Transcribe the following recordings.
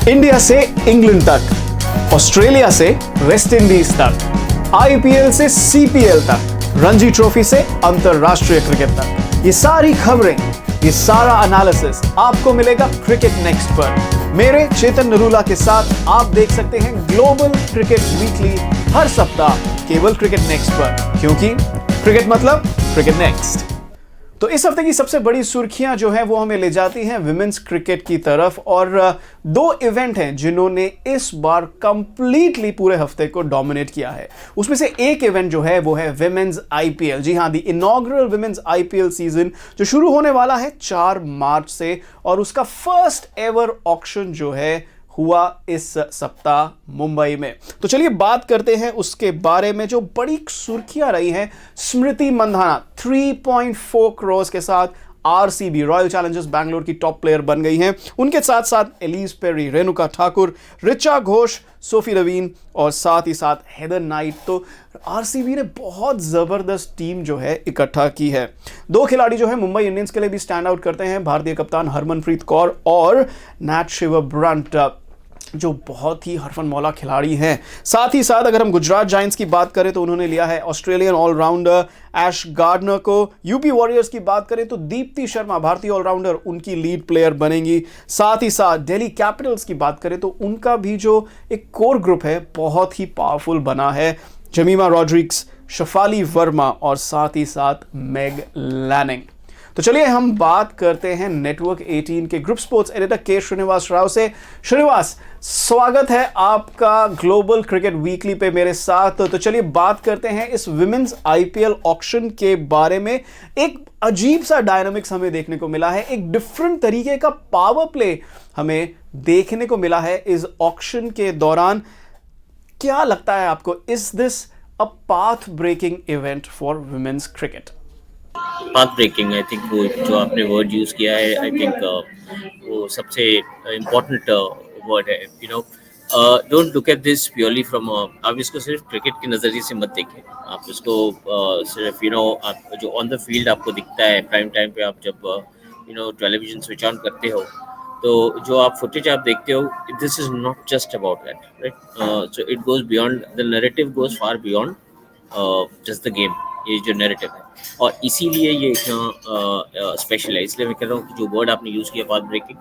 India से England तक, Australia से वेस्ट इंडीज तक, आईपीएल से सीपीएल तक, रणजी ट्रॉफी से अंतरराष्ट्रीय क्रिकेट तक, ये सारी खबरें, ये सारा एनालिसिस आपको मिलेगा क्रिकेट नेक्स्ट पर। मेरे चेतन नरूला के साथ आप देख सकते हैं ग्लोबल क्रिकेट वीकली हर सप्ताह केवल क्रिकेट नेक्स्ट पर, क्योंकि क्रिकेट मतलब क्रिकेट नेक्स्ट। तो इस हफ्ते की सबसे बड़ी सुर्खियां जो है वो हमें ले जाती हैं विमेंस क्रिकेट की तरफ, और दो इवेंट हैं जिन्होंने इस बार कंप्लीटली पूरे हफ्ते को डोमिनेट किया है। उसमें से एक इवेंट जो है वो है विमेंस आईपीएल। जी हां, the inaugural women's IPL season जो शुरू होने वाला है 4 मार्च से, और उसका फर्स्ट एवर ऑक्शन जो है हुआ इस सप्ताह मुंबई में। तो चलिए बात करते हैं उसके बारे में। जो बड़ी सुर्खियां रही हैं, स्मृति मंधाना 3.4 करोड़ के साथ आरसीबी रॉयल चैलेंजर्स बैंगलोर की टॉप प्लेयर बन गई हैं। उनके साथ साथ एलिज पेरी, रेणुका ठाकुर, ऋचा घोष, सोफी रवीन और साथ ही साथ हेदर नाइट। तो आरसीबी ने बहुत जबरदस्त टीम जो है इकट्ठा की है। दो खिलाड़ी जो है मुंबई इंडियंस के लिए भी स्टैंड आउट करते हैं, भारतीय कप्तान हरमनप्रीत कौर और नैट शिवब्रंट, जो बहुत ही हरफन मौला खिलाड़ी हैं। साथ ही साथ अगर हम गुजरात जायंट्स की बात करें तो उन्होंने लिया है ऑस्ट्रेलियन ऑलराउंडर एश गार्डनर को। यूपी वॉरियर्स की बात करें तो दीप्ति शर्मा, भारतीय ऑलराउंडर, उनकी लीड प्लेयर बनेंगी। साथ ही साथ दिल्ली कैपिटल्स की बात करें तो उनका भी जो एक कोर ग्रुप है बहुत ही पावरफुल बना है। जमीमा रॉड्रिग्स, शफाली वर्मा और साथ ही साथ मेग लैनिंग। तो चलिए हम बात करते हैं नेटवर्क 18 के ग्रुप स्पोर्ट्स एडिटर के श्रीनिवास राव से। श्रीनिवास, स्वागत है आपका ग्लोबल क्रिकेट वीकली पे मेरे साथ। तो चलिए बात करते हैं इस विमेंस आईपीएल ऑक्शन के बारे में। एक अजीब सा डायनामिक्स हमें देखने को मिला है, एक डिफरेंट तरीके का पावर प्ले हमें देखने को मिला है इस ऑक्शन के दौरान। क्या लगता है आपको, is this a path breaking event for women's cricket? Path breaking, I think वो जो आपने वर्ड यूज़ किया है, आई थिंक वो सबसे इम्पोर्टेंट वर्ड है। Don't look at this purely from, आप इसको सिर्फ क्रिकेट के नज़रिए से मत देखें। आप इसको सिर्फ आप जो ऑन द फील्ड आपको दिखता है प्राइम टाइम पे, आप जब टेलीविजन स्विच ऑन करते हो तो जो आप फुटेज आप देखते हो, this is not just about that, right? So it goes beyond, the narrative goes far beyond just the game. ये जो नैरेटिव है, और इसीलिए ये इतना स्पेशल है। इसलिए मैं कह रहा हूँ कि जो वर्ड आपने यूज़ किया, पाथ ब्रेकिंग।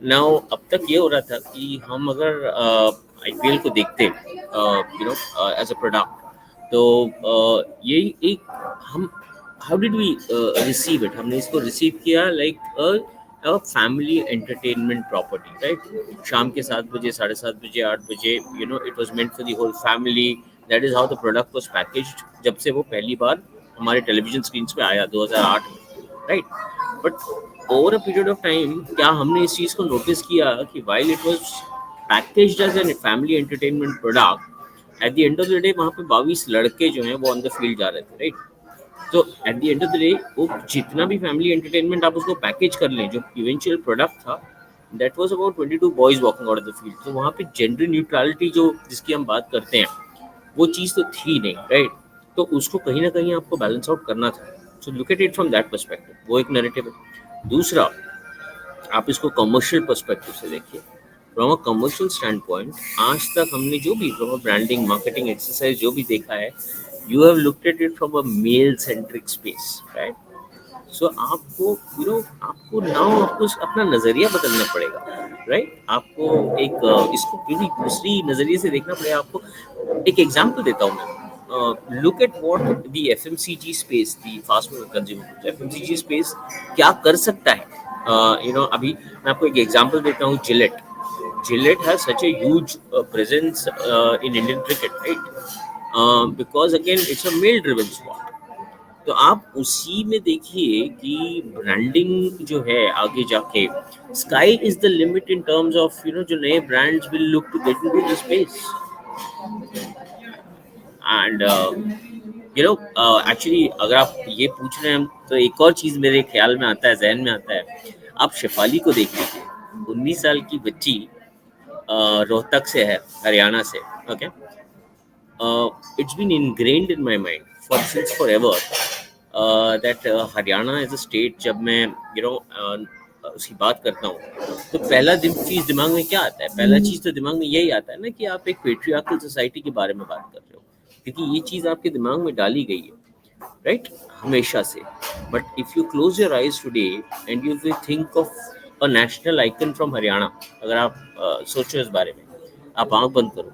नाउ अब तक ये हो रहा था कि हम अगर आईपीएल को देखते एज अ प्रोडक्ट, तो ये एक हम how did we receive it, हमने इसको रिसीव किया like a family entertainment property, right? शाम के 7 बजे, 7:30 बजे, 8 बजे, it was meant for the whole family. That is how the product was packaged, जब से वो पहली बार हमारे टेलीविजन स्क्रीन पे आया 2008 में, right? But over a period of time क्या हमने इस चीज़ को नोटिस किया कि while it was packaged as an family entertainment product, at the end of the day वहाँ पे 22 लड़के जो हैं वो ऑन द फील्ड जा रहे थे, राइट? तो eight the end of the day वो जितना भी फैमिली एंटरटेनमेंट आप उसको पैकेज कर लें, जो इवेंचुअल प्रोडक्ट था, that was about 22 boys walking out of the field. तो वहाँ पे जेंडर न्यूट्रलिटी जो जिसकी हम बात करते हैं, वो चीज़ तो थी नहीं, राइट? तो उसको कहीं ना कहीं आपको बैलेंस आउट करना था। So look at it from that perspective, वो एक नैरेटिव है। दूसरा, आप इसको कमर्शियल पर्सपेक्टिव से देखिए। From a commercial stand point, आज तक हमने जो भी from a branding marketing exercise जो भी देखा है, you have looked at it from a male centric space, right? So आपको आपको नाउ आपको अपना नजरिया बदलना पड़ेगा, राइट? आपको एक इसको पूरी दूसरी नजरिए से देखना पड़ेगा। आपको एक एग्जांपल देता हूँ मैं। Look at what the FMCG space, the fast moving consumer FMCG space क्या कर सकता है। अभी मैं आपको एक एग्जांपल देता हूँ। Gillette has such a huge presence in Indian cricket, right? Because again it's a male driven spot. तो आप उसी में देखिए कि ब्रांडिंग जो है आगे जाके, sky is the limit in terms of जो नए brands will look to get into the space. And actually अगर आप ये पूछ रहे हैं तो एक और चीज़ मेरे ख्याल में आता है, जहन में आता है। आप शेफाली को देख लीजिए, 19 साल की बच्ची, रोहतक से है, हरियाणा से, okay? It's been ingrained in my mind since forever that Haryana is a state, जब मैं उसकी बात करता हूँ, तो पहला चीज दिमाग में क्या आता है? पहला चीज तो दिमाग में यही आता है ना कि आप एक पेट्रियार्कल सोसाइटी के बारे में बात कर रहे हो, क्योंकि ये चीज आपके दिमाग में डाली गई है, राइट, हमेशा से। But if you close your eyes today and you will think of a national icon from Haryana, अगर आप सोचो इस बारे में, आप आंख बंद करो,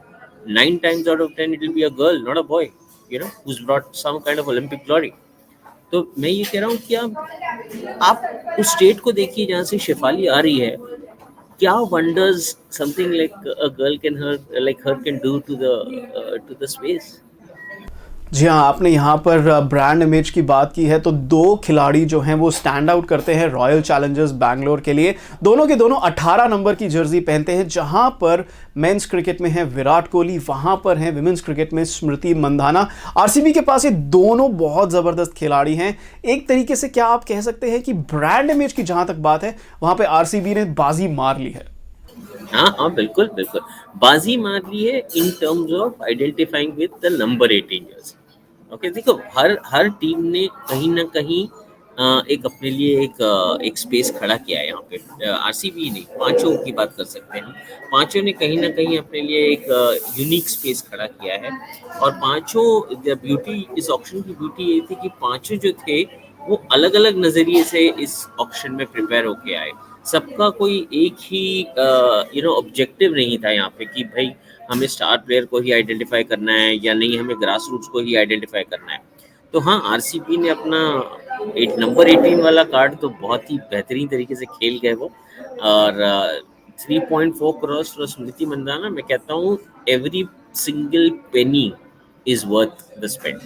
9 times out of 10 it will be a girl, not a boy, who's brought some kind of Olympic glory. तो मैं ये कह रहा हूँ कि आप उस स्टेट को देखिए जहाँ से शेफाली आ रही है, क्या wonders something like a girl can her like her can do to the space. जी हाँ, आपने यहाँ पर ब्रांड इमेज की बात की है, तो दो खिलाड़ी जो हैं वो स्टैंड आउट करते हैं रॉयल चैलेंजर्स बैंगलोर के लिए। दोनों के दोनों 18 नंबर की जर्सी पहनते हैं। जहाँ पर मेंस क्रिकेट में है विराट कोहली, वहाँ पर है विमेंस क्रिकेट में स्मृति मंधाना। आरसीबी के पास ये दोनों बहुत ज़बरदस्त खिलाड़ी हैं। एक तरीके से क्या आप कह सकते हैं कि ब्रांड इमेज की जहाँ तक बात है, वहाँ पर आरसीबी ने बाजी मार ली है। हाँ हाँ, बिल्कुल बिल्कुल बाजी मार ली है इन terms of identifying with the number 18 Jersey. Okay, देखो, हर टीम ने कहीं ना कहीं एक अपने लिए एक स्पेस खड़ा किया है यहाँ पे। आरसीबी नहीं, पांचों की बात कर सकते हैं, पांचों ने कहीं ना कहीं अपने लिए एक यूनिक स्पेस खड़ा किया है। और पांचों, ब्यूटी इस ऑक्शन की ब्यूटी ये थी कि पांचों जो थे वो अलग अलग नजरिए से इस ऑक्शन में प्रिपेयर होके आए। सबका कोई एक ही ऑब्जेक्टिव नहीं था यहाँ पे कि भाई हमें स्टार प्लेयर को ही आइडेंटिफाई करना है या नहीं, हमें ग्रास रूट्स को ही आइडेंटिफाई करना है। तो हाँ, आरसीबी ने अपना एक नंबर 18 वाला कार्ड तो बहुत ही बेहतरीन तरीके से खेल गए वो। और 3.4 करोड़ फॉर स्मृति मंदाना, मैं कहता हूँ every single penny is worth the spend.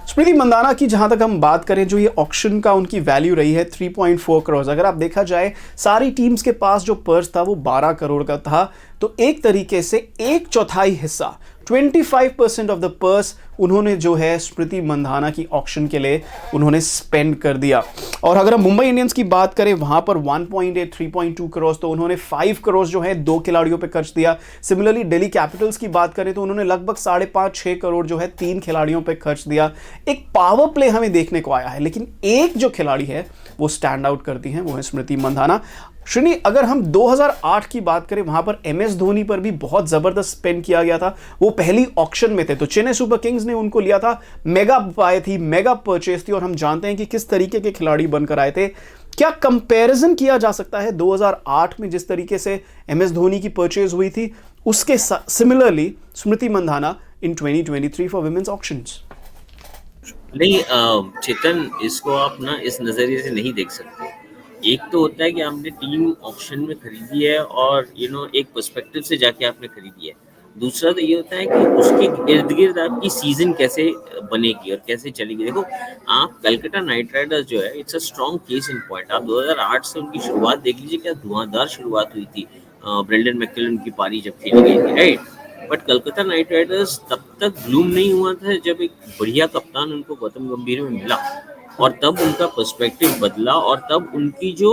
Smriti Mandhana की जहां तक हम बात करें, जो ये ऑक्शन का उनकी वैल्यू रही है 3.4 करोड़। अगर आप देखा जाए सारी टीम्स के पास जो पर्स था वो 12 करोड़ का था, तो एक तरीके से एक चौथाई हिस्सा 25% ऑफ द पर्स उन्होंने जो है स्मृति मंधाना की ऑक्शन के लिए उन्होंने स्पेंड कर दिया। और अगर हम मुंबई इंडियंस की बात करें, वहां पर 1.8 3.2 करोड़, तो उन्होंने 5 करोड़ जो है दो खिलाड़ियों पे खर्च दिया। सिमिलरली दिल्ली कैपिटल्स की बात करें तो उन्होंने लगभग 5.5-6 करोड़ जो है 3 खिलाड़ियों पे खर्च दिया। एक पावर प्ले हमें देखने को आया है, लेकिन एक जो खिलाड़ी है वो स्टैंड आउट करती है, वो है स्मृति मंधाना। श्रीनी, अगर हम 2008 की बात करें, वहां पर एमएस धोनी पर भी बहुत जबरदस्त स्पेंड किया गया था। वो पहली ऑक्शन में थे, तो चेन्नई सुपर किंग्स ने उनको लिया था, मेगा बाय थी, मेगा परचेज थी, और हम जानते हैं कि किस तरीके के खिलाड़ी बनकर आए थे। क्या कंपैरिजन किया जा सकता है 2008 में जिस तरीके से एमएस धोनी की परचेज हुई थी, उसके similarly Smriti Mandhana in 2023 for women's auctions? नहीं चेतन, इसको आप ना इस नज़रिए से नहीं देख सकते। एक तो होता है कि आपने टीम ऑक्शन में खरीदी है और एक पर्सपेक्टिव से जाके आपने खरीदी है। दूसरा तो ये होता है कि उसके इर्द गिर्द आपकी सीजन कैसे बनेगी और कैसे चलेगी। देखो, आप कलकत्ता नाइट राइडर्स जो है, it's a strong case in point. आप 2008 से उनकी शुरुआत देख लीजिए, क्या धुआंधार शुरुआत हुई थी ब्रेंडन मैकलम की पारी जब खेली गई थी, right. But Calcutta night Riders तब तक ब्लूम नहीं हुआ था जब एक बढ़िया कप्तान उनको गौतम गंभीर में मिला, और तब उनका पर्सपेक्टिव बदला। और तब उनकी जो,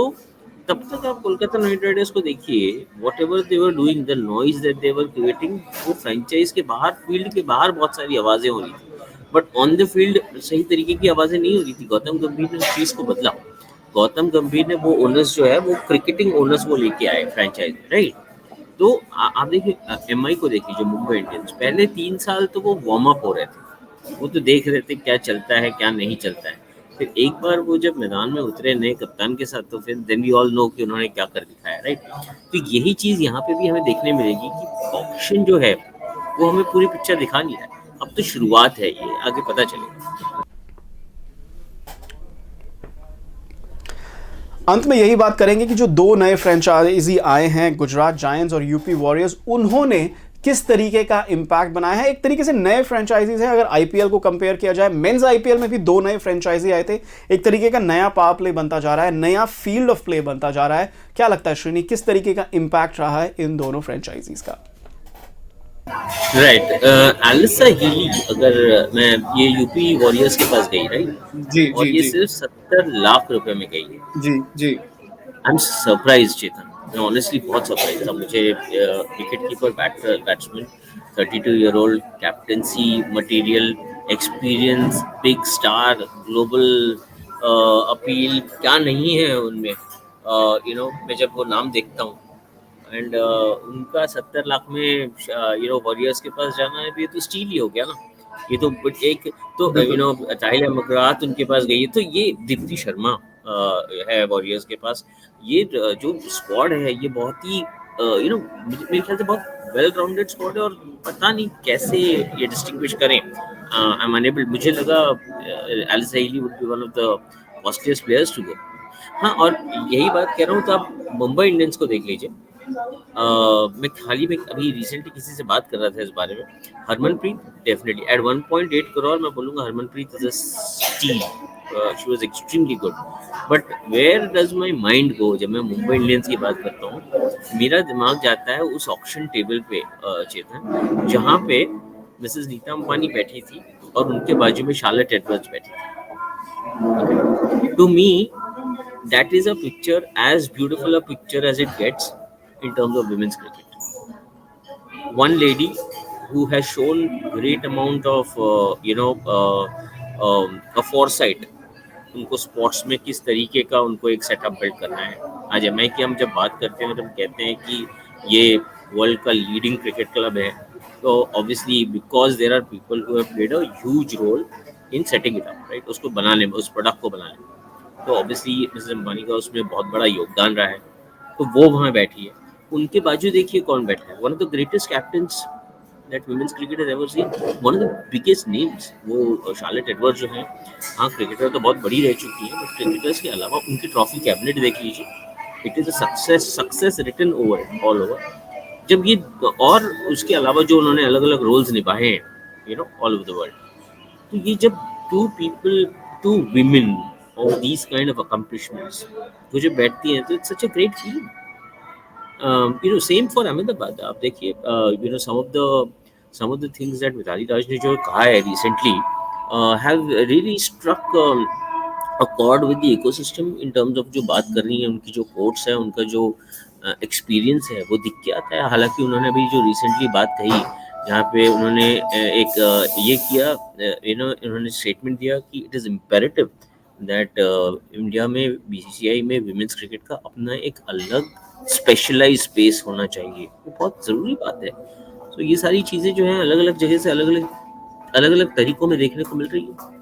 तब तक आप कोलकाता नाइट राइडर्स को देखिए, what ever they were doing, the noise that they were creating, वो फ्रेंचाइज के बाहर, फील्ड के बाहर बहुत सारी आवाजें हो रही थी, बट ऑन द फील्ड सही तरीके की आवाजें नहीं हो रही थी। गौतम गंभीर ने उस चीज को बदला। गौतम गंभीर ने वो ओनर्स जो है, वो क्रिकेटिंग ओनर्स वो लेके आए फ्रेंचाइज, राइट। तो आप देखिए एमआई को देखिए, जो मुंबई इंडियंस, पहले 3 साल तो वो वार्म अप हो रहे थे, वो तो देख रहे थे क्या चलता है क्या नहीं चलता है। फिर एक बार वो जब मैदान में उतरे नए कप्तान के साथ, तो फिर देन वी ऑल नो कि उन्होंने क्या कर दिखाया, राइट। तो यही चीज़ यहाँ पे भी हमें देखने मिलेगी कि ऑक्शन जो है वो हमें पूरी पिक्चर दिखा नहीं रहा है। अब तो शुरुआत है, ये आगे पता चलेगा। अंत में यही बात करेंगे कि जो दो नए फ्रेंचाइजी आए हैं, गुजरात जायंट्स और यूपी वॉरियर्स, उन्होंने किस तरीके का इंपैक्ट बनाया है। एक तरीके से नए फ्रेंचाइजीज हैं। अगर आईपीएल को कंपेयर किया जाए, मेंस आईपीएल में भी दो नए फ्रेंचाइजी आए थे। एक तरीके का नया पावर प्ले बनता जा रहा है, नया फील्ड ऑफ प्ले बनता जा रहा है। क्या लगता है श्रीनी, किस तरीके का इंपैक्ट रहा है इन दोनों फ्रेंचाइजीज का? राइट, एलिसा हीली, अगर मैं ये यूपी वॉरियर्स के पास गई, राइट, जी और जी ये जी सिर्फ 70 लाख रुपए में गई है। जी जी। आई एम सरप्राइज चेतन, मैं ऑनेस्टली बहुत सरप्राइज था। मुझे wicket keeper batsman, 32-year-old, captaincy material, experience, big star, global appeal, क्या नहीं है उनमें। मैं जब वो नाम देखता हूँ एंड उनका 70 लाख में वॉरियर्स के पास जाना है, भी तो स्टील ही हो गया ना। ये तो एक तो ताहिला मकरात उनके पास गई है, तो ये दीप्ति शर्मा है वॉरियर्स के पास। ये जो स्क्वाड है ये बहुत ही मेरे ख्याल से बहुत वेल राउंडेड स्क्वाड है, और पता नहीं कैसे ये डिस्टिंग्विश करें। आई एम अनेबल, मुझे लगा Alyssa Healy would be one of the costliest players to go. हाँ, और यही बात कह रहा हूँ तो आप मुंबई इंडियंस को देख लीजिए। मैं हाल ही में अभी रिसेंटली किसी से बात कर रहा था इस बारे में। हरमनप्रीत डेफिनेटली एट 1.8 करोड़ मैं बोलूँगा Harmanpreet is a steal. She was extremely good, but where does my mind go जब मैं मुंबई इंडियंस की बात करता हूँ? मेरा दिमाग जाता है उस ऑक्शन टेबल पे, चेतन, जहाँ पे मिसेस नीता अंबानी बैठी थी और उनके बाजू में शार्लेट एडवर्ड्स बैठी थी। To me that is a picture, as beautiful a picture as it gets in terms of women's cricket. One lady who has shown great amount of a foresight, उनको sports में किस तरीके का उनको एक setup build करना है। आज एमआई की हम जब बात करते हैं तो हम कहते हैं कि ये वर्ल्ड का लीडिंग क्रिकेट क्लब है, तो obviously because there are people who have played a huge role in setting it up, right, उसको बनाने में, उस प्रोडक्ट को बनाने में। तो ऑब्वियसली मिसेस अंबानी का उसमें बहुत बड़ा योगदान रहा है, तो वो वहाँ बैठी है। उनके बाजू देखिए कौन बैठा है, one of the greatest captains that women's cricket has ever seen, one of the biggest names, वो शार्लेट एडवर्ड्स जो हैं। हाँ, क्रिकेटर तो बहुत बड़ी रह चुकी है, बट क्रिकेटर्स के अलावा उनकी ट्रॉफी कैबिनेट देख लीजिए, it is a success written over all over. जब ये, और उसके अलावा जो उन्होंने अलग अलग रोल्स निभाए हैं ऑल ओवर द वर्ल्ड, तो ये जब two women of these kind of accomplishments वो जब बैठती हैं तो it's such a great feeling. Same for Ahmedabad. आप देखिए some of the things that Mitali राज ने जो कहा है recently have really struck a chord with the ecosystem in terms of जो बात कर रही है, उनकी जो quotes है, उनका जो experience है, वो दिख के आता है। हालांकि उन्होंने अभी जो recently बात कही जहाँ पे उन्होंने ये किया, उन्होंने स्टेटमेंट दिया कि it is imperative that India में बीसीसीआई में विमेंस क्रिकेट का अपना एक अलग स्पेशलाइज स्पेस होना चाहिए। वो बहुत ज़रूरी बात है। तो ये सारी चीज़ें जो हैं अलग अलग जगह से अलग अलग तरीकों में देखने को मिल रही है।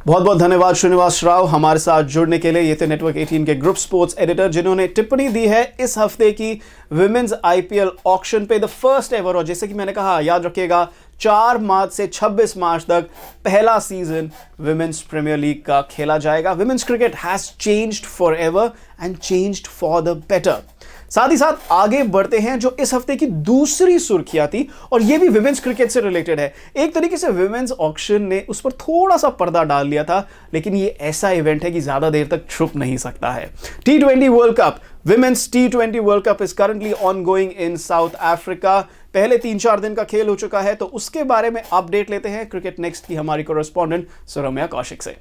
बहुत बहुत धन्यवाद श्रीनिवास राव हमारे साथ जुड़ने के लिए। ये थे नेटवर्क 18 के ग्रुप स्पोर्ट्स एडिटर जिन्होंने टिप्पणी दी है इस हफ्ते की विमेंस आईपीएल ऑक्शन पे, द फर्स्ट एवर। और जैसे कि मैंने कहा, याद रखिएगा 4 मार्च से 26 मार्च तक पहला सीजन विमेंस प्रीमियर लीग का खेला जाएगा। Women's cricket has changed for ever and changed for the better. साथ ही साथ आगे बढ़ते हैं जो इस हफ्ते की दूसरी सुर्खियां थी, और यह भी विमेंस क्रिकेट से रिलेटेड है। एक तरीके से विमेंस ऑक्शन ने उस पर थोड़ा सा पर्दा डाल दिया था, लेकिन यह ऐसा इवेंट है कि ज्यादा देर तक छुप नहीं सकता है। T20 world cup, women's T20 world cup is currently ongoing in south Africa. पहले 3-4 दिन का खेल हो चुका है, तो उसके बारे में अपडेट लेते हैं क्रिकेट नेक्स्ट की हमारी कोरेस्पॉन्डेंट सुरम्या कौशिक से।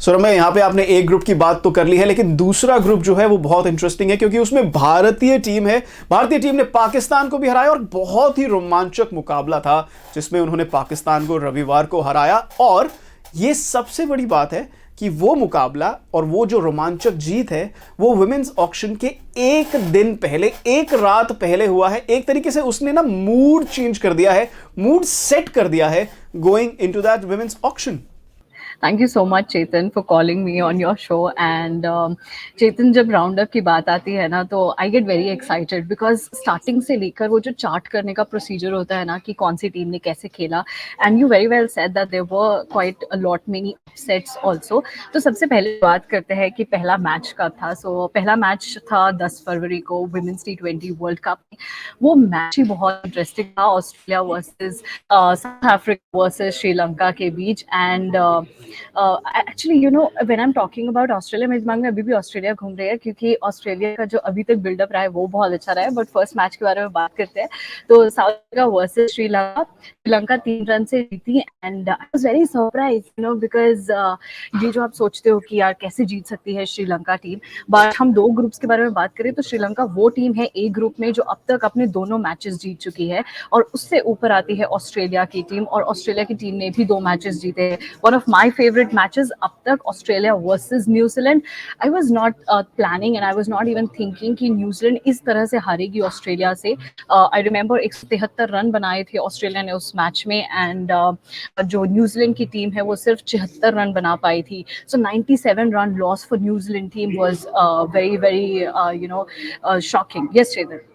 सुरम्या, यहाँ पे आपने एक ग्रुप की बात तो कर ली है, लेकिन दूसरा ग्रुप जो है वो बहुत इंटरेस्टिंग है क्योंकि उसमें भारतीय टीम है। भारतीय टीम ने पाकिस्तान को भी हराया और बहुत ही रोमांचक मुकाबला था जिसमें उन्होंने पाकिस्तान को रविवार को हराया। और ये सबसे बड़ी बात है कि वो मुकाबला और वो जो रोमांचक जीत है वो विमेंस ऑक्शन के एक दिन पहले, एक रात पहले हुआ है। एक तरीके से उसने ना मूड चेंज कर दिया है, मूड सेट कर दिया है going into that women's auction. Thank you so much, Chetan, for calling me on your show. And Chetan, जब राउंड अप की बात आती है ना, तो I get very excited because starting से लेकर वो जो चार्ट करने का प्रोसीजर होता है ना कि कौन सी टीम ने कैसे खेला, and you very well said that there were quite a lot many upsets also. तो सबसे पहले बात करते हैं कि पहला मैच का था। सो पहला मैच था 10 फरवरी को विमेंस T20 वर्ल्ड कप में। वो मैच ही बहुत इंटरेस्टिंग था, Australia versus South Africa versus Sri Lanka के बीच। And actually when I am talking about Australia, मेरे दिमाग में अभी भी ऑस्ट्रेलिया घूम रही है क्योंकि ऑस्ट्रेलिया का जो अभी तक बिल्डअप रहा है वो बहुत अच्छा रहा है। बट फर्स्ट मैच के बारे में बात करते हैं तो south Africa versus Sri Lanka 3 run से जीती। And I was very surprise because ये जो आप सोचते हो कि यार कैसे जीत सकती है श्रीलंका टीम, बट हम 2 ग्रुप्स के बारे में बात करें तो श्रीलंका वो टीम है ए ग्रुप में जो अब तक अपने दोनों मैचेस जीत चुकी है, और उससे ऊपर आती है ऑस्ट्रेलिया की टीम, और ऑस्ट्रेलिया की टीम ने भी 2 मैचेस जीते हैं। One of my favorite matches अब तक Australia versus New Zealand. I was not planning and I was not even thinking कि New Zealand इस तरह से हारेगी ऑस्ट्रेलिया से. I remember 173 रन बनाए थे ऑस्ट्रेलिया ने उस मैच में, एंड जो न्यूजीलैंड की टीम है वो सिर्फ 76 रन बना पाई थी. So 97 run loss for New Zealand team was very shocking. Yes, Chetan.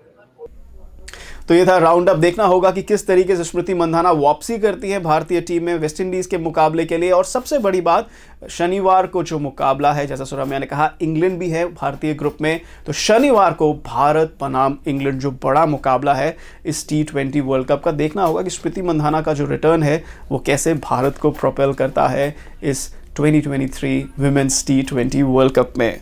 तो ये था राउंड अप. देखना होगा कि किस तरीके से स्मृति मंधाना वापसी करती है भारतीय टीम में वेस्ट इंडीज के मुकाबले के लिए. और सबसे बड़ी बात, शनिवार को जो मुकाबला है, जैसा सुरम्या ने कहा, इंग्लैंड भी है भारतीय ग्रुप में. तो शनिवार को भारत बनाम इंग्लैंड जो बड़ा मुकाबला है इस T20 वर्ल्ड कप का, देखना होगा कि स्मृति मंधाना का जो रिटर्न है वो कैसे भारत को प्रोपेल करता है इस 2023 विमेंस T20 वर्ल्ड कप में.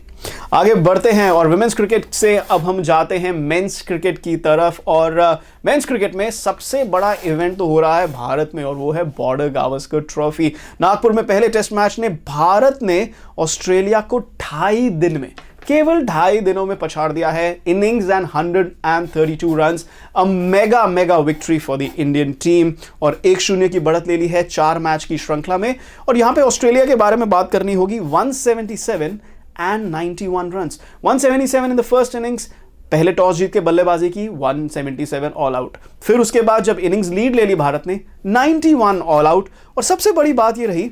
आगे बढ़ते हैं और विमेंस क्रिकेट से अब हम जाते हैं मेंस क्रिकेट की तरफ. और मेंस क्रिकेट में सबसे बड़ा इवेंट तो हो रहा है भारत में, और वो है बॉर्डर गावस्कर ट्रॉफी. नागपुर में पहले टेस्ट मैच ने भारत ने ऑस्ट्रेलिया को 2.5 दिन में, केवल 2.5 दिनों में पछाड़ दिया है. Innings and 132 runs, a mega victory for the Indian team. और 1-0 की बढ़त ले ली है 4 मैच की श्रृंखला में. और यहां पे ऑस्ट्रेलिया के बारे में बात करनी होगी. 177 and 91 runs. 177 in the first innings. पहले टॉस जीत के बल्लेबाजी की, 177 ऑल आउट. फिर उसके बाद जब इनिंग्स लीड ले ली भारत ने, 91 ऑल आउट. और सबसे बड़ी बात ये रही,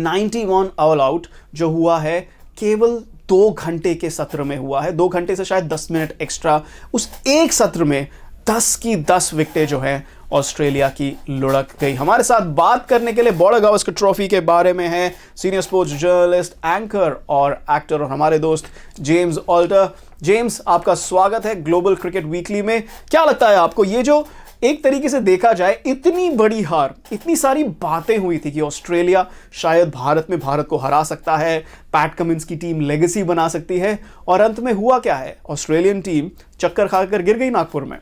91 ऑल आउट जो हुआ है केवल 2 घंटे के सत्र में हुआ है. 2 घंटे से शायद 10 मिनट एक्स्ट्रा. उस एक सत्र में 10 की 10 विकेटें जो है ऑस्ट्रेलिया की लुढ़क गई. हमारे साथ बात करने के लिए बॉर्डर गावस्कर ट्रॉफी के बारे में है सीनियर स्पोर्ट्स जर्नलिस्ट, एंकर और एक्टर और हमारे दोस्त जेम्स ऑल्टर. जेम्स, आपका स्वागत है ग्लोबल क्रिकेट वीकली में. क्या लगता है आपको, ये जो एक तरीके से देखा जाए इतनी बड़ी हार, इतनी सारी बातें हुई थी कि ऑस्ट्रेलिया शायद भारत को हरा सकता है, पैट कमिंस की टीम लेगेसी बना सकती है, और अंत में हुआ क्या है, ऑस्ट्रेलियन टीम चक्कर खाकर गिर गई नागपुर में.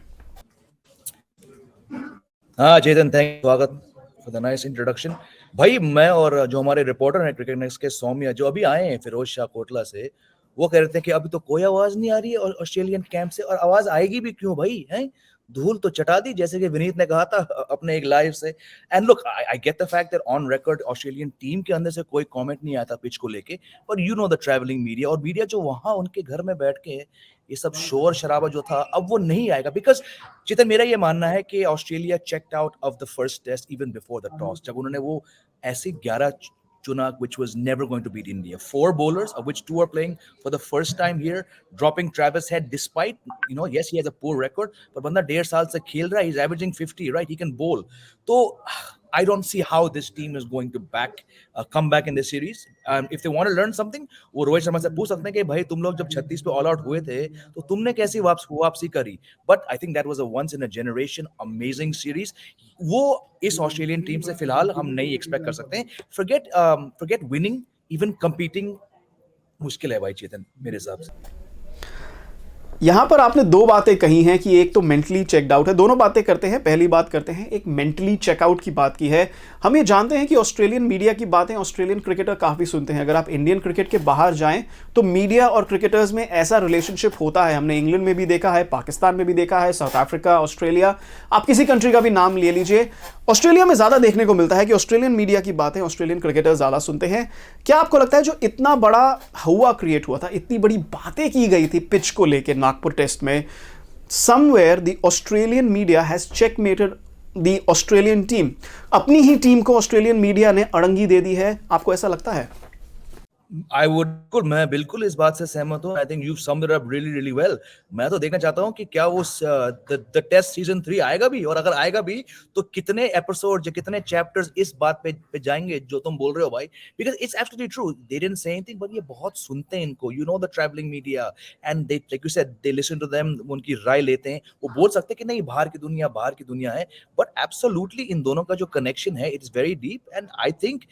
हाँ चेतन, थैंक स्वागत फॉर द नाइस इंट्रोडक्शन. भाई मैं और जो हमारे रिपोर्टर हैं क्रिकेट नेक्स्ट के सौम्या, जो अभी आए हैं फिरोज शाह कोटला से, वो कह रहे थे कि अभी तो कोई आवाज नहीं आ रही है ऑस्ट्रेलियन कैंप से, और आवाज आएगी भी क्यों भाई, हैं धूल तो चटा दी, जैसे कि विनीत ने कहा था अपने एक लाइव से. And look, I get the fact that on record Australian team के अंदर से कोई कमेंट नहीं आया था पिच को लेके, पर you know the travelling media, और मीडिया जो वहां उनके घर में बैठ के ये सब शोर शराबा जो था, अब वो नहीं आएगा. बिकॉज चितन, मेरा ये मानना है कि Australia checked out of the first test even before the toss, जब उन्होंने वो ऐसे 11 चुना which was never going to beat India. 4 bowlers, of which 2 are playing for the first time here, dropping Travis Head despite, yes, he has a poor record, but बंदा 1.5 साल से खेल रहा है, he's averaging 50, right? He can bowl. तो I don't see how this team is going to come back in this series. If they want to learn something, वो रोहित शर्मा से पूछ सकते हैं कि भाई तुम लोग जब 36 पे ऑल आउट हुए थे तो तुमने कैसी वापसी करी. But I think that was a once in a generation amazing series. वो इस ऑस्ट्रेलियन टीम से फिलहाल हम नहीं एक्सपेक्ट कर सकते हैं. Forget winning, even competing मुश्किल है भाई चेतन, मेरे हिसाब से. यहां पर आपने 2 बातें कही हैं कि एक तो मेंटली चेकड आउट है. दोनों बातें करते हैं. पहली बात करते हैं, एक मेंटली चेकआउट की बात की है. हम ये जानते हैं कि ऑस्ट्रेलियन मीडिया की बातें ऑस्ट्रेलियन क्रिकेटर काफ़ी सुनते हैं. अगर आप इंडियन क्रिकेट के बाहर जाएं तो मीडिया और क्रिकेटर्स में ऐसा रिलेशनशिप होता है. हमने इंग्लैंड में भी देखा है, पाकिस्तान में भी देखा है, साउथ अफ्रीका, ऑस्ट्रेलिया, आप किसी कंट्री का भी नाम ले लीजिए. ऑस्ट्रेलिया में ज़्यादा देखने को मिलता है कि ऑस्ट्रेलियन मीडिया की बातें ऑस्ट्रेलियन क्रिकेटर्स ज़्यादा सुनते हैं. क्या आपको लगता है जो इतना बड़ा हुआ क्रिएट हुआ था, इतनी बड़ी बातें की गई थी पिच को लेकर नागपुर टेस्ट में, somewhere the Australian media has checkmated the Australian team? अपनी ही टीम को ऑस्ट्रेलियन मीडिया ने अड़ंगी दे दी है, आपको ऐसा लगता है? मैं बिल्कुल इस बात से सहमत हूँ. I think you summed it up really well. मैं तो देखना चाहता हूँ कि क्या वो द टेस्ट सीजन 3 आएगा भी, और अगर आएगा भी तो कितने एपिसोड या कितने चैप्टर्स इस बात पे जाएंगे जो तुम बोल रहे हो भाई. Because it's absolutely true, they didn't say anything, but ये बहुत सुनते हैं इनको, the travelling media, and they, like you said, they listen to them, उनकी राय लेते हैं. वो बोल सकते हैं कि नहीं बाहर की दुनिया है, बट एब्सोल्युटली इन दोनों का जो कनेक्शन है, it is very deep. And I think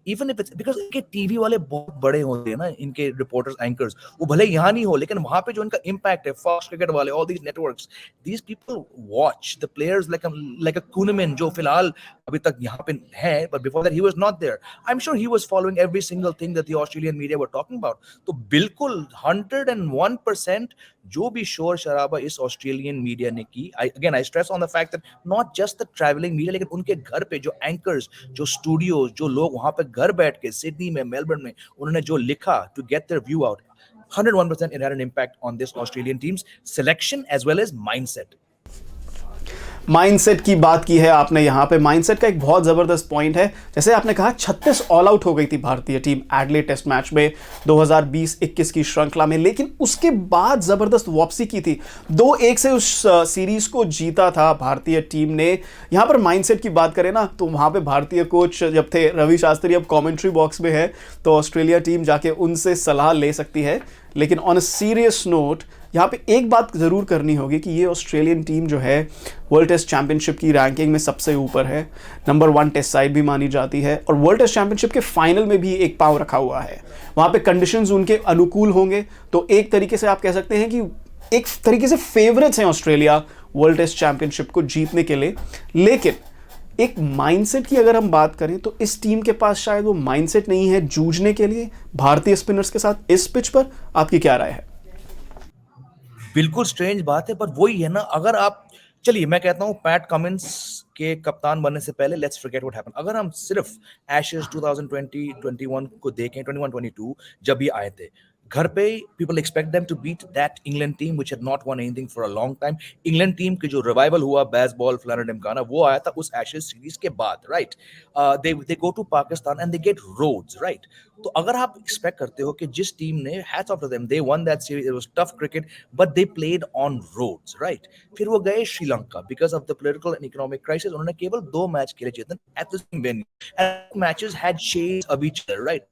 even if it's because इनके टीवी वाले बहुत बड़े होते हैं ना, इनके रिपोर्टर्स, एंकर्स, वो भले यहाँ नहीं हो, लेकिन वहां पे जो इनका इम्पैक्ट है, फॉक्स क्रिकेट वाले, all these networks, these people watch the players like a Kuhnemann, जो फिलहाल अभी तक यहाँ पे है, but before that he was not there. I am sure he was following every single thing that the Australian media were talking about. तो बिल्कुल 101% जो भी शोर शराबा इस ऑस्ट्रेलियन मीडिया ने की, आई stress on the fact that not just the travelling media, लेकिन उनके घर पे जो एंकर्स, जो स्टूडियोज, जो लोग वहां पे घर बैठ के सिडनी में, मेलबर्न में उन्होंने जो लिखा to get their view out, 101% it had an impact on this Australian team's selection as well as mindset. Mindset की बात की है आपने यहाँ पे। माइंडसेट का एक बहुत ज़बरदस्त पॉइंट है, जैसे आपने कहा 36 ऑल आउट हो गई थी भारतीय टीम एडलेड टेस्ट मैच में 2020-21 की श्रृंखला में, लेकिन उसके बाद ज़बरदस्त वापसी की थी, 2-1 से उस सीरीज को जीता था भारतीय टीम ने। यहाँ पर माइंडसेट की बात करें ना, तो वहाँ पे भारतीय कोच जब थे रवि शास्त्री, अब कमेंट्री बॉक्स में है, तो ऑस्ट्रेलिया टीम जाके उनसे सलाह ले सकती है। लेकिन ऑन अ सीरियस नोट यहाँ पे एक बात ज़रूर करनी होगी कि ये ऑस्ट्रेलियन टीम जो है वर्ल्ड टेस्ट चैंपियनशिप की रैंकिंग में सबसे ऊपर है, नंबर 1 टेस्ट साइड भी मानी जाती है, और वर्ल्ड टेस्ट चैंपियनशिप के फाइनल में भी एक पांव रखा हुआ है। वहाँ पे कंडीशंस उनके अनुकूल होंगे, तो एक तरीके से आप कह सकते हैं कि एक तरीके से फेवरेट्स हैं ऑस्ट्रेलिया वर्ल्ड टेस्ट चैंपियनशिप को जीतने के लिए। लेकिन एक माइंडसेट की अगर हम बात करें तो इस टीम के पास शायद वो माइंडसेट नहीं है जूझने के लिए भारतीय स्पिनर्स के साथ इस पिच पर। आपकी क्या राय है? बिल्कुल स्ट्रेंज बात है, पर वही है ना, अगर आप, चलिए मैं कहता हूं पैट कमिंस के कप्तान बनने से पहले लेट्स फॉरगेट व्हाट हैपेंड। अगर हम सिर्फ एशेज 2020-21 को देखें, 21-22 जब ये आए थे, घर पे people expect them to beat that England team which had not won anything for a long time. England team के जो रिवाइवल हुआ बेसबॉल फ्लैनेडिमकाना, वो आया था उस एशेज सीरीज के बाद, right? They go to Pakistan and they get roads, right? तो अगर आप एक्सपेक्ट करते हो कि जिस टीम ने, hats off to them, they won that series, it was tough cricket but they played on roads, right? फिर वो गए Sri Lanka because of the political and economic crisis, उन्होंने केवल 2 मैच खेले Chetan at the same venue, and matches had shades of each other, right?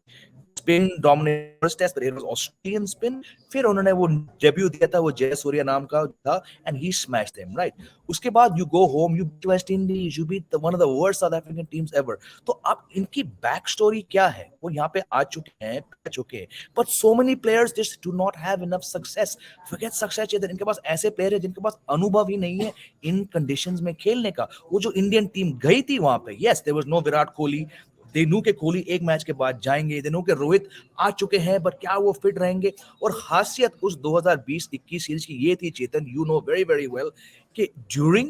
Spin dominated first test, but it was Australian spin. फिर उन्होंने वो debut दिया था, वो जयसूर्या नाम का था, and he smashed them, right? उसके बाद you go home, you beat West Indies, you beat one of the worst South African teams ever. तो अब इनकी बैक स्टोरी क्या है? वो यहाँ पे आ चुके हैं, but so many players just do not have enough success. Forget success, इनके पास ऐसे प्लेयर है जिनके पास अनुभव ही नहीं है इन कंडीशंस में खेलने का। वो जो इंडियन टीम गई थी वहां पे, yes, there was no Virat Kohli, they knew के कोहली एक मैच के बाद जाएंगे, दे न्यू के रोहित आ चुके हैं, बट क्या वो फिट रहेंगे? और खासियत उस 2020-21 सीरीज की ये थी Chetan, you know very very well, कि during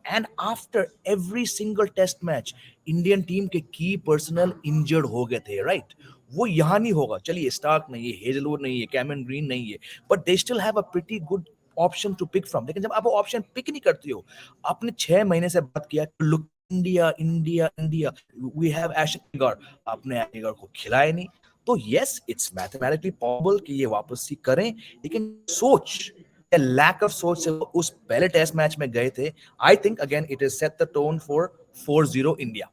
and after every single test match Indian team के की पर्सनल इंजर्ड हो गए थे, राइट? वो यहां नहीं होगा, चलिए स्टार्क नहीं है, हेजलवुड नहीं है, कैमरन ग्रीन नहीं है, but they still have a pretty good option to pick from. लेकिन जब आप वो ऑप्शन पिक नहीं करती हो, आपने 6 महीने से बात किया, look India India India, we have Ishan Iyer, आपने अय्यर को खिलाया नहीं। तो यस, इट्स मैथमेटिकली पॉसिबल कि ये वापसी करें, लेकिन सोच, लैक ऑफ सोच से उस पहले टेस्ट मैच में गए थे। I think again it is set the tone for 4-0 India.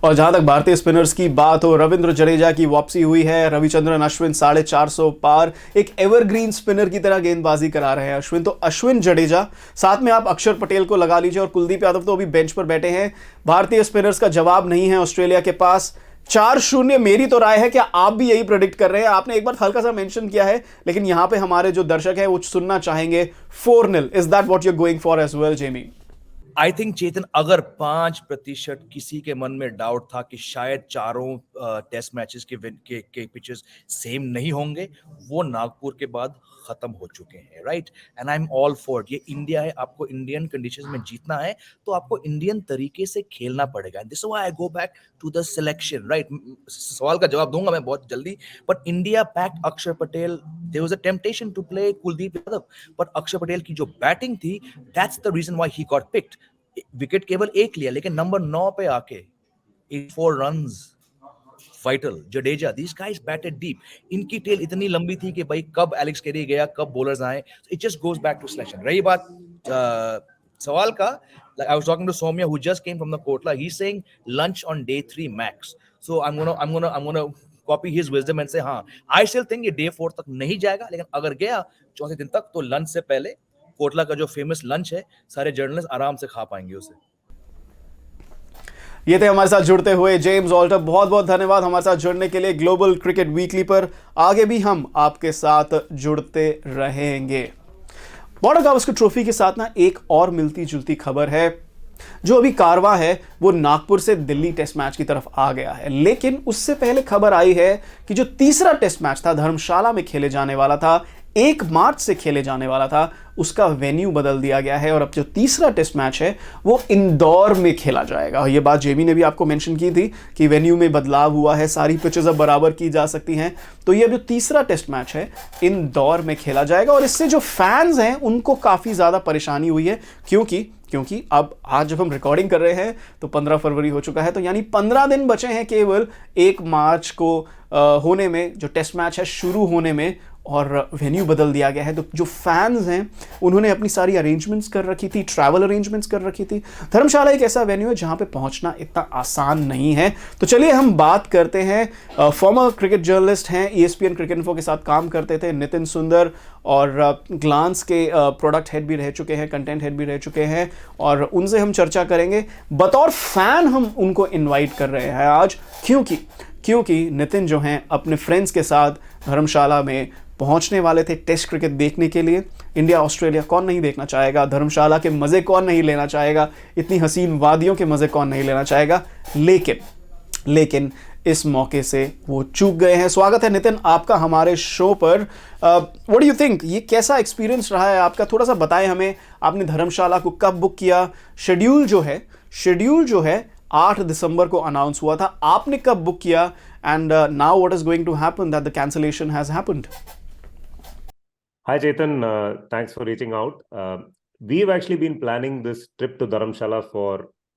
और जहां तक भारतीय स्पिनर्स की बात हो, रविंद्र जडेजा की वापसी हुई है, रविचंद्रन अश्विन 450 पार, एक एवरग्रीन स्पिनर की तरह गेंदबाजी करा रहे हैं अश्विन। तो अश्विन जडेजा, साथ में आप अक्षर पटेल को लगा लीजिए, और कुलदीप यादव तो अभी बेंच पर बैठे हैं। भारतीय स्पिनर्स का जवाब नहीं है ऑस्ट्रेलिया के पास। 4-0 मेरी तो राय है कि आप भी यही प्रेडिक्ट कर रहे हैं। आपने एक बार हल्का सा मेंशन किया है, लेकिन यहां पे हमारे जो दर्शक है वो सुनना चाहेंगे 4-0। Is that what you are going for as well Jamie? I think Chetan, अगर 5% किसी के मन में डाउट था कि शायद चारों टेस्ट मैचेस के पिचेस सेम नहीं होंगे, वो नागपुर के बाद खत्म हो चुके हैं, right? And I am all for it. ये इंडिया है, आपको इंडियन कंडीशंस में जीतना है तो आपको इंडियन तरीके से खेलना पड़ेगा। This why I go back to the selection, right? सवाल का जवाब दूंगा मैं बहुत जल्दी, but India packed Akshar Patel, there was a temptation to play Kuldeep Yadav, but Akshar Patel की जो बैटिंग थी, that's the reason why he got picked. Wicket केवल एक लिया, लेकिन नंबर 9 पे आके 84 runs, vital. Jadeja, these guys batted deep. इनकी टेल इतनी लंबी थी कि भाई कब एलेक्स कैरी गया, कब बॉलर्स आए, it just goes back to selection. रही बात सवाल का, like I was talking to Soumya who just came from the Kotla, he's saying lunch on day 3 max. So I'm gonna copy his wisdom and say, हाँ, I still think ये day 4 तक नहीं जाएगा, लेकिन अगर गया चौथे दिन तक तो लंच से पहले कोटला का जो फेमस लंच है, सारे जर्नलिस्ट आराम से खा पाएंगे उसे। ये थे हमारे साथ जुड़ते हुए जेम्स ऑल्टर, बहुत बहुत धन्यवाद हमारे साथ जुड़ने के लिए ग्लोबल क्रिकेट वीकली पर। आगे भी हम आपके साथ जुड़ते रहेंगे। बॉर्डर गावस्कर ट्रॉफी के साथ ना एक और मिलती जुलती खबर है। जो अभी कारवां है वो नागपुर से दिल्ली टेस्ट मैच की तरफ आ गया है। लेकिन उससे पहले खबर आई है कि जो तीसरा टेस्ट मैच था धर्मशाला में खेले जाने वाला था, 1 मार्च से खेले जाने वाला था, उसका वेन्यू बदल दिया गया है और अब जो तीसरा टेस्ट मैच है वो इंदौर में खेला जाएगा। ये बात जेबी ने भी आपको मेंशन की थी कि वेन्यू में बदलाव हुआ है, सारी पिचेस अब बराबर की जा सकती हैं। तो ये जो तीसरा टेस्ट मैच है इंदौर में खेला जाएगा और इससे जो फैंस हैं उनको काफ़ी ज़्यादा परेशानी हुई है, क्योंकि अब आज जब हम रिकॉर्डिंग कर रहे हैं तो 15 फरवरी हो चुका है, तो यानी 15 दिन बचे हैं केवल 1 मार्च को होने में, जो टेस्ट मैच है शुरू होने में, और वेन्यू बदल दिया गया है। तो जो फैंस हैं उन्होंने अपनी सारी अरेंजमेंट्स कर रखी थी, ट्रैवल अरेंजमेंट्स कर रखी थी। धर्मशाला एक ऐसा वेन्यू है जहां पे पहुंचना इतना आसान नहीं है। तो चलिए हम बात करते हैं, फॉर्मर क्रिकेट जर्नलिस्ट हैं, ESPN क्रिकेट इन्फो के साथ काम करते थे नितिन सुंदर, और ग्लांस के प्रोडक्ट हेड भी रह चुके हैं, कंटेंट हेड भी रह चुके हैं, और उनसे हम चर्चा करेंगे। बतौर फैन हम उनको इन्वाइट कर रहे हैं आज, क्योंकि नितिन जो हैं अपने फ्रेंड्स के साथ धर्मशाला में पहुंचने वाले थे टेस्ट क्रिकेट देखने के लिए। इंडिया ऑस्ट्रेलिया कौन नहीं देखना चाहेगा, धर्मशाला के मज़े कौन नहीं लेना चाहेगा, इतनी हसीन वादियों के मज़े कौन नहीं लेना चाहेगा। लेकिन इस मौके से वो चूक गए हैं। स्वागत है नितिन आपका हमारे शो पर। व्हाट डू यू थिंक, ये कैसा एक्सपीरियंस रहा है आपका, थोड़ा सा बताएं हमें। आपने धर्मशाला को कब बुक किया, शेड्यूल जो है 8 दिसंबर को अनाउंस हुआ था, आपने कब बुक किया, and now what is going to happen that the cancellation has happened? Hi, Chetan. Thanks for reaching out. We've actually been planning this trip to Dharamshala for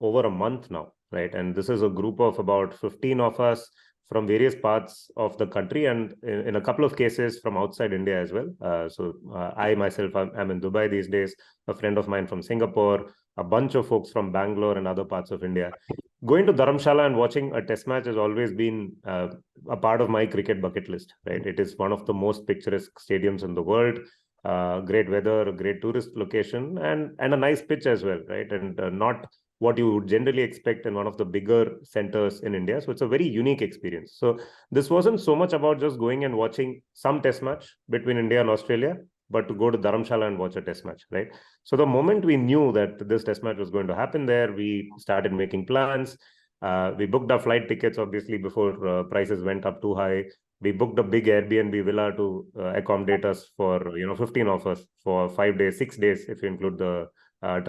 over a month now, right? And this is a group of about 15 of us from various parts of the country, and in a couple of cases from outside India as well. I myself, I'm in Dubai these days, a friend of mine from Singapore, a bunch of folks from Bangalore and other parts of India. Going to Dharamshala and watching a test match has always been a part of my cricket bucket list, right? It is one of the most picturesque stadiums in the world. Great weather, a great tourist location, and a nice pitch as well, right? And not what you would generally expect in one of the bigger centers in India. So it's a very unique experience. So this wasn't so much about just going and watching some test match between India and Australia, but to go to Dharamshala and watch a test match, right? So the moment we knew that this test match was going to happen there, we started making plans. We booked our flight tickets, obviously, before prices went up too high. We booked a big Airbnb villa to accommodate us for 15 of us for 5 days, 6 days, if you include the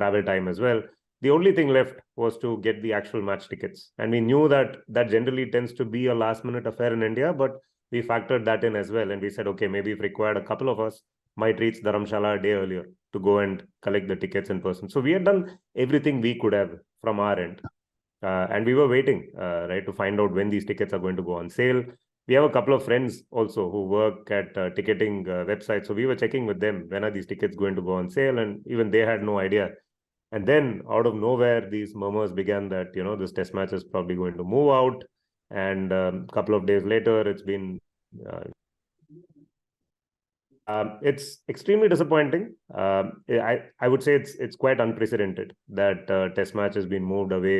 travel time as well. The only thing left was to get the actual match tickets. And we knew that generally tends to be a last-minute affair in India, but we factored that in as well. And we said, okay, maybe if required, a couple of us might reach Dharamshala a day earlier to go and collect the tickets in person. So we had done everything we could have from our end. And we were waiting, right, to find out when these tickets are going to go on sale. We have a couple of friends also who work at ticketing websites. So we were checking with them, when are these tickets going to go on sale? And even they had no idea. And then out of nowhere, these murmurs began that, this test match is probably going to move out. And a couple of days later, it's been... it's extremely disappointing. I would say it's quite unprecedented that test match has been moved away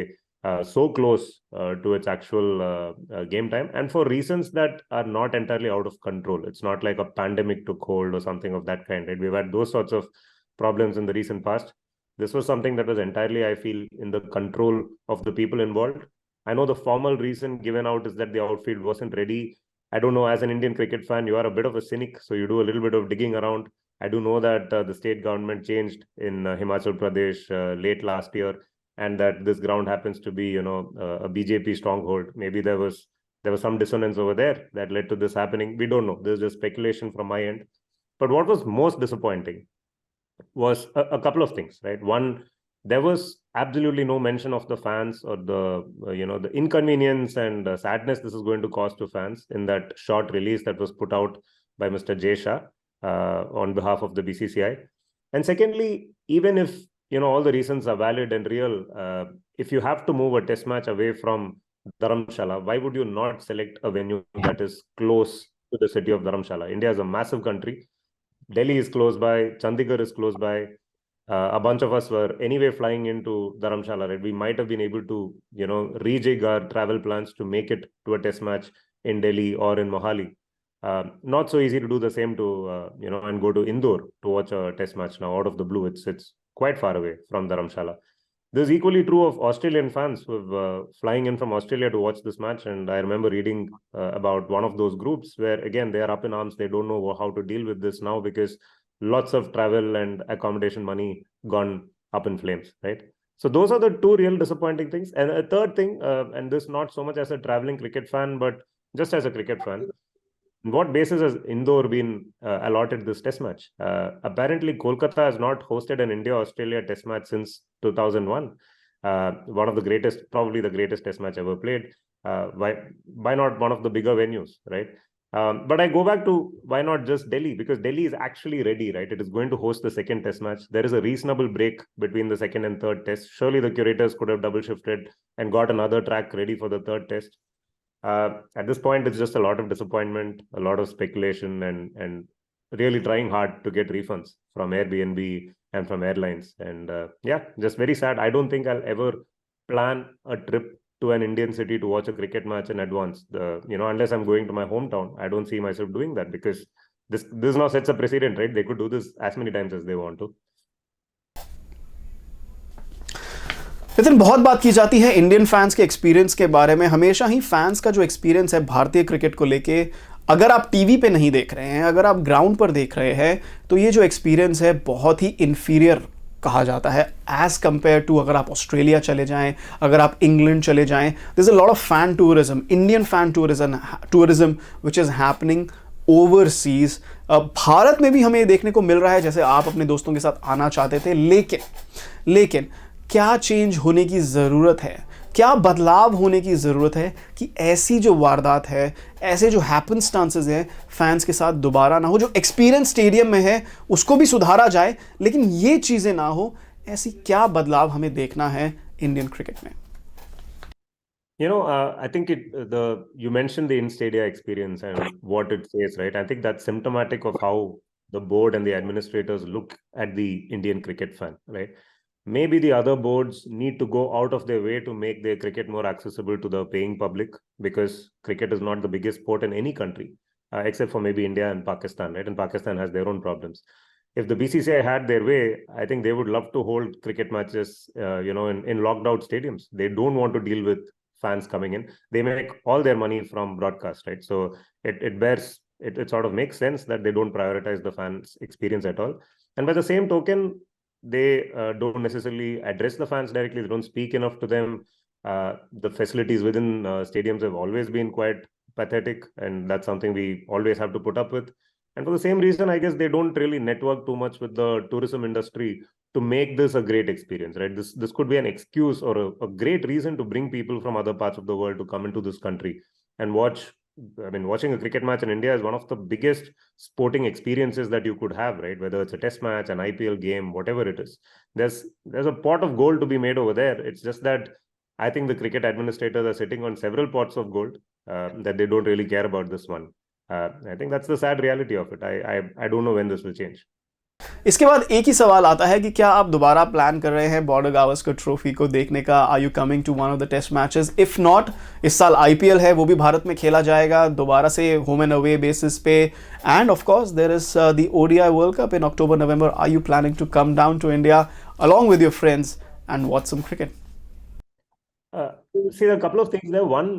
so close to its actual game time, and for reasons that are not entirely out of control. It's not like a pandemic took hold or something of that kind, right? We've had those sorts of problems in the recent past. This was something that was entirely, I feel, in the control of the people involved. I know the formal reason given out is that the outfield wasn't ready. I don't know, as an Indian cricket fan, you are a bit of a cynic, so you do a little bit of digging around. I do know that the state government changed in Himachal Pradesh late last year, and that this ground happens to be, a BJP stronghold. Maybe there was some dissonance over there that led to this happening. We don't know. There's just speculation from my end. But what was most disappointing was a couple of things, right? One, there was absolutely no mention of the fans or the inconvenience and sadness this is going to cause to fans in that short release that was put out by Mr. Jay Shah on behalf of the BCCI. And secondly, even if all the reasons are valid and real, if you have to move a test match away from Dharamshala, why would you not select a venue that is close to the city of Dharamshala? India is a massive country. Delhi is close by, Chandigarh is close by. A bunch of us were anyway flying into Dharamshala, right? We might have been able to, rejig our travel plans to make it to a test match in Delhi or in Mohali. Not so easy to do the same to, and go to Indore to watch a test match now out of the blue. It's quite far away from Dharamshala. this is equally true of Australian fans who are flying in from Australia to watch this match. And I remember reading about one of those groups where, again, they are up in arms. They don't know how to deal with this now because lots of travel and accommodation money gone up in flames, right? So those are the two real disappointing things. And a third thing, and this not so much as a traveling cricket fan, but just as a cricket fan, on what basis has Indore been allotted this test match? Apparently, Kolkata has not hosted an India-Australia test match since 2001. One of the greatest, probably the greatest test match ever played. Why not one of the bigger venues, right? But I go back to why not just Delhi? Because Delhi is actually ready, right? It is going to host the second test match. There is a reasonable break between the second and third test. Surely the curators could have double shifted and got another track ready for the third test. At this point, it's just a lot of disappointment, a lot of speculation, and really trying hard to get refunds from Airbnb and from airlines. And yeah, just very sad. I don't think I'll ever plan a trip to an Indian city to watch a cricket match in advance. Unless I'm going to my hometown, I don't see myself doing that because this now sets a precedent, right? They could do this as many times as they want to. लेकिन बहुत बात की जाती है Indian fans के experience के बारे में। हमेशा ही फैंस का जो एक्सपीरियंस है भारतीय क्रिकेट को लेके, अगर आप टीवी पे नहीं देख रहे हैं, अगर आप ग्राउंड पर देख रहे हैं, तो ये जो एक्सपीरियंस है बहुत ही इन्फीरियर कहा जाता है एज कंपेयर टू अगर आप ऑस्ट्रेलिया चले जाएं, अगर आप इंग्लैंड चले जाएं। There is a lot of fan tourism, Indian fan tourism which is happening overseas. Bharat में भी हमें ये देखने को मिल रहा है जैसे आप अपने दोस्तों के साथ आना चाहते थे, लेकिन क्या चेंज होने की ज़रूरत है, क्या बदलाव होने की ज़रूरत है कि ऐसी जो वारदात है, ऐसे जो हैपनस्टांसेस हैं फैंस के साथ दोबारा ना हो। जो एक्सपीरियंस स्टेडियम में है उसको भी सुधारा जाए, लेकिन ये चीज़ें ना हो। ऐसी क्या बदलाव हमें देखना है इंडियन क्रिकेट में? I think you mentioned the in-stadia experience and what it says, right? I think that's symptomatic of how the board and the administrators look at the Indian cricket fan, right? Maybe the other boards need to go out of their way to make their cricket more accessible to the paying public, because cricket is not the biggest sport in any country, except for maybe India and Pakistan, right? And Pakistan has their own problems. If the BCCI had their way, I think they would love to hold cricket matches, in locked out stadiums. They don't want to deal with fans coming in. They make all their money from broadcast, right? So it sort of makes sense that they don't prioritize the fans' experience at all. And by the same token, they don't necessarily address the fans directly. They don't speak enough to them. The facilities within stadiums have always been quite pathetic, and that's something we always have to put up with. And for the same reason, I guess they don't really network too much with the tourism industry to make this a great experience, right? This could be an excuse or a great reason to bring people from other parts of the world to come into this country and watch. I mean, watching a cricket match in India is one of the biggest sporting experiences that you could have, right? Whether it's a test match, an IPL game, whatever it is. There's a pot of gold to be made over there. It's just that I think the cricket administrators are sitting on several pots of gold that they don't really care about this one. I think that's the sad reality of it. I don't know when this will change. इसके बाद एक ही सवाल आता है कि क्या आप दोबारा प्लान कर रहे हैं बॉर्डर गावस्कर ट्रॉफी को देखने का? Are you coming to one of the test matches? If not, इस साल आईपीएल है, वो भी भारत में खेला जाएगा दोबारा से होम एंड अवे बेसिस पे, and of course there is the ODI World Cup in October November. Are you planning to come down to India along with your friends and watch some cricket? See, a couple of things there. One,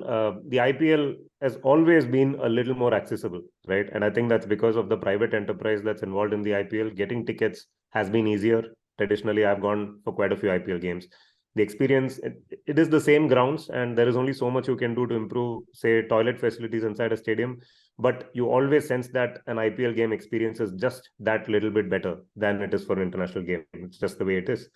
the IPL has always been a little more accessible, right? And I think that's because of the private enterprise that's involved in the IPL. Getting tickets has been easier. Traditionally, I've gone for quite a few IPL games. The experience, it is the same grounds, and there is only so much you can do to improve, say, toilet facilities inside a stadium. But you always sense that an IPL game experience is just that little bit better than it is for an international game. It's just the way it is.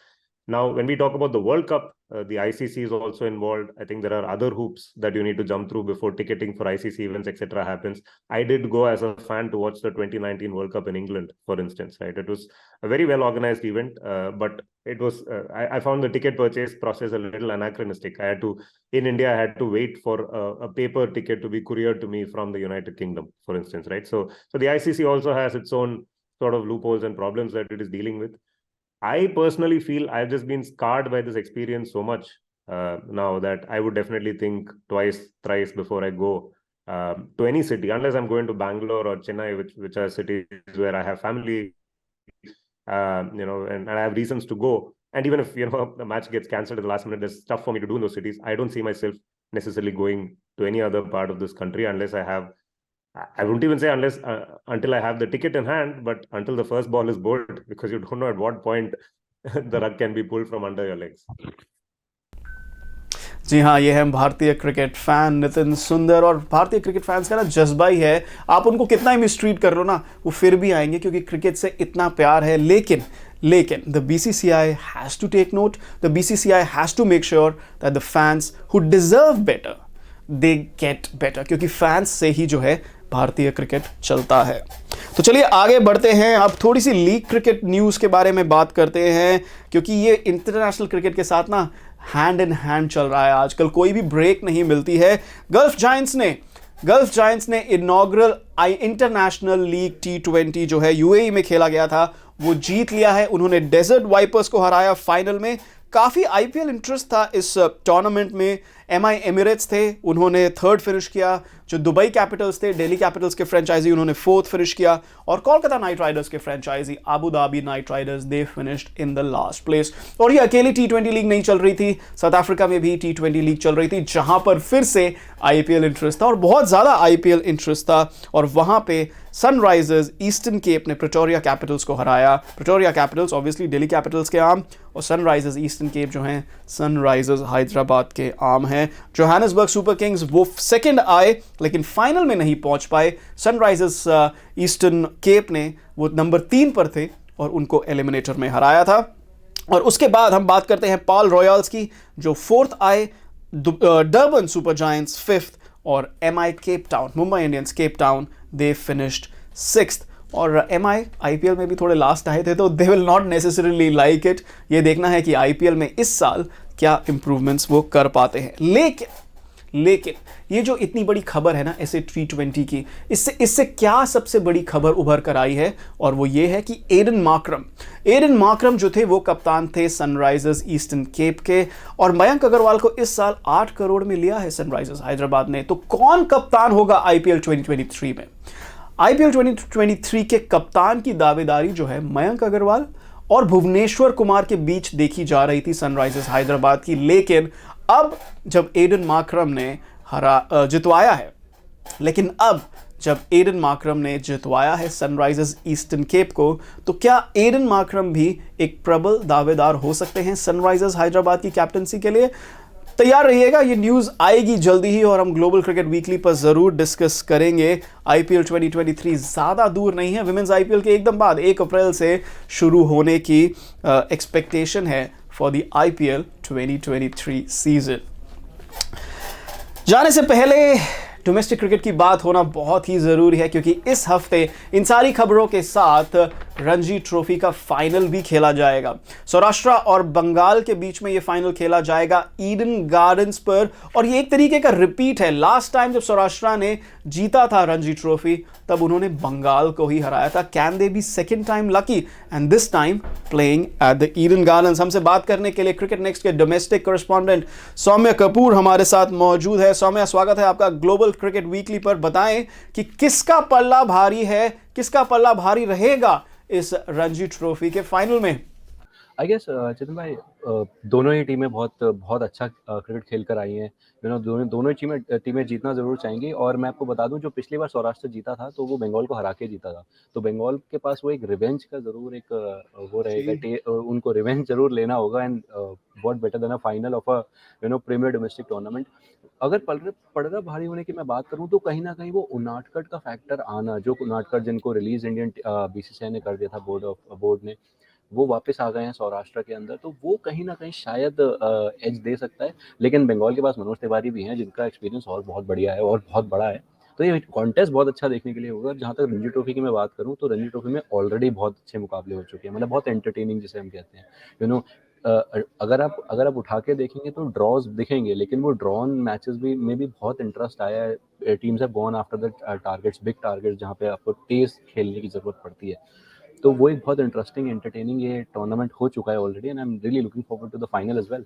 Now, when we talk about the World Cup, the ICC is also involved. I think there are other hoops that you need to jump through before ticketing for ICC events, etc. happens. I did go as a fan to watch the 2019 World Cup in England, for instance, right? It was a very well-organized event, but it was, I found the ticket purchase process a little anachronistic. In India, I had to wait for a paper ticket to be couriered to me from the United Kingdom, for instance, right? So the ICC also has its own sort of loopholes and problems that it is dealing with. I personally feel I've just been scarred by this experience so much now that I would definitely think twice, thrice before I go to any city, unless I'm going to Bangalore or Chennai, which are cities where I have family, and I have reasons to go. And even if the match gets cancelled at the last minute, there's stuff for me to do in those cities. I don't see myself necessarily going to any other part of this country unless I wouldn't even say unless until I have the ticket in hand, but until the first ball is bowled, because you don't know at what point the rug can be pulled from under your legs. जी हाँ, ये है भारतीय cricket fan Nitin सुंदर। और भारतीय cricket fans का ना जज्बा ही है, आप उनको कितना ही मिसट्रीट कर लो ना, वो फिर भी आएंगे क्योंकि क्रिकेट से इतना प्यार है। लेकिन the BCCI has to take note, the BCCI has to make sure that the fans who deserve better, they get better, क्योंकि फैंस से ही जो है भारतीय क्रिकेट चलता है। तो चलिए आगे बढ़ते हैं, अब थोड़ी सी लीग क्रिकेट न्यूज़ के बारे में बात करते हैं, क्योंकि ये इंटरनेशनल क्रिकेट के साथ ना हैंड इन हैंड चल रहा है आजकल, कोई भी ब्रेक नहीं मिलती है। गल्फ जायंट्स ने इनॉग्रल इंटरनेशनल लीग T20 जो है यूएई में खेला गया था वो जीत लिया है। उन्होंने डेजर्ट वाइपर्स को हराया फाइनल में। काफ़ी आईपीएल इंटरेस्ट था इस टूर्नामेंट में। MI एमिरेट्स थे, उन्होंने थर्ड फिनिश किया। जो दुबई कैपिटल्स थे, दिल्ली कैपिटल्स के फ्रेंचाइजी, उन्होंने फोर्थ फिनिश किया। और कोलकाता नाइट राइडर्स के franchisee Abu Dhabi Knight Riders, they finished in the last place. और ये अकेली T20 लीग नहीं चल रही थी, साउथ अफ्रीका में भी T20 लीग चल रही थी, जहां पर फिर से आईपीएल इंटरेस्ट था और बहुत ज़्यादा आईपीएल इंटरेस्ट था। और वहां पे सनराइजर्स ईस्टर्न केप ने प्रिटोरिया कैपिटल्स को हराया। Pretoria Capitals obviously Delhi Capitals के आम, और सनराइजर्स ईस्टर्न केप जो हैं सनराइजर्स हैदराबाद के आम हैं। जोहानिसबर्ग सुपर किंग्स वो सेकंड आए लेकिन फाइनल में नहीं पहुंच पाए। सनराइजर्स ईस्टर्न केप ने वो नंबर 3 पर थे और उनको एलिमिनेटर में हराया था। और उसके बाद हम बात करते हैं पाल रॉयल्स की, जो फोर्थ आए। डर्बन सुपर जायंट्स फिफ्थ, और MI Cape Town, Mumbai Indians Cape Town, they finished sixth. और MI आईपीएल में भी थोड़े लास्ट आए थे, तो they will not necessarily like it. ये देखना है कि आईपीएल में इस साल क्या इंप्रूवमेंट्स वो कर पाते हैं। लेकिन ये जो इतनी बड़ी खबर है ना ऐसे T20 की, इससे क्या सबसे बड़ी खबर उभर कर आई है, और वो ये है कि एडन मार्करम जो थे वो कप्तान थे सनराइजर्स ईस्टर्न केप के, और मयंक अग्रवाल को इस साल 8 करोड़ में लिया है सनराइजर्स हैदराबाद ने। तो कौन कप्तान होगा आईपीएल 2023 में? आईपीएल 2023 के कप्तान की दावेदारी जो है मयंक अग्रवाल और भुवनेश्वर कुमार के बीच देखी जा रही थी सनराइजर्स हैदराबाद की। लेकिन अब जब एडन मार्करम ने जितवाया है, लेकिन अब जब एडन मार्करम ने जितवाया है सनराइजर्स ईस्टर्न केप को, तो क्या एडन मार्करम भी एक प्रबल दावेदार हो सकते हैं सनराइजर्स हैदराबाद की कैप्टनसी के लिए? तैयार रहिएगा, ये न्यूज़ आएगी जल्दी ही और हम ग्लोबल क्रिकेट वीकली पर ज़रूर डिस्कस करेंगे। आईपीएल 2023 ज़्यादा दूर नहीं है, विमेंस आईपीएल के एकदम बाद 1 अप्रैल से शुरू होने की एक्सपेक्टेशन है फॉर द आईपीएल 2023 सीजन। जाने से पहले डोमेस्टिक क्रिकेट की बात होना बहुत ही ज़रूरी है, क्योंकि इस हफ्ते इन सारी खबरों के साथ रणजी ट्रॉफी का फाइनल भी खेला जाएगा। सौराष्ट्र और बंगाल के बीच में ये फाइनल खेला जाएगा ईडन गार्डन्स पर, और ये एक तरीके का रिपीट है। लास्ट टाइम जब सौराष्ट्र ने जीता था रणजी ट्रॉफी, तब उन्होंने बंगाल को ही हराया था। Can they B second time lucky, and this time playing at the Eden gardens. हमसे बात करने के लिए क्रिकेट नेक्स्ट के डोमेस्टिक कॉरेस्पॉन्डेंट सौम्य कपूर हमारे साथ मौजूद है। सौम्य, स्वागत है आपका ग्लोबल क्रिकेट वीकली पर। बताएं कि किसका पल्ला भारी है, किसका पल्ला भारी रहेगा इस रणजी ट्रॉफी के फाइनल में? आई गेस चेतन भाई, दोनों ही टीमें बहुत अच्छा क्रिकेट खेल कर आई हैं। दोनों ही टीमें जीतना जरूर चाहेंगी। और मैं आपको बता दूं, जो पिछली बार सौराष्ट्र जीता था तो वो बंगाल को हरा के जीता था। तो बंगाल के पास वो एक रिवेंज का जरूर एक वो रहेगा, उनको रिवेंज जरूर लेना होगा। And what better than a final of a premier domestic tournament. अगर पलड़ा भारी होने की मैं बात करूं तो कहीं ना कहीं वो उनाटकट का फैक्टर आना, जो उनाटकट जिनको रिलीज इंडियन बीसीसीआई ने कर दिया था, बोर्ड ने, वो वापस आ गए हैं सौराष्ट्र के अंदर, तो वो कहीं ना कहीं शायद एज दे सकता है। लेकिन बंगाल के पास मनोज तिवारी भी हैं, जिनका एक्सपीरियंस और बहुत बढ़िया है और बहुत बड़ा है। तो ये कॉन्टेस्ट बहुत अच्छा देखने के लिए होगा। जहाँ तक रणजी ट्रॉफी की मैं बात करूँ तो रणजी ट्रॉफी में ऑलरेडी बहुत अच्छे मुकाबले हो चुके हैं, मतलब बहुत एंटरटेनिंग जिसे हम कहते हैं। अगर आप उठा के देखेंगे तो ड्रॉज दिखेंगे, लेकिन वो ड्रॉन मैचेस में भी बहुत इंटरेस्ट आया है। Teams have gone after the targets, big targets, जहाँ पे आपको तेज खेलने की जरूरत पड़ती है। तो वो एक बहुत इंटरेस्टिंग एंटरटेनिंग ये टूर्नामेंट हो चुका है already, and I am really looking forward to the final as well.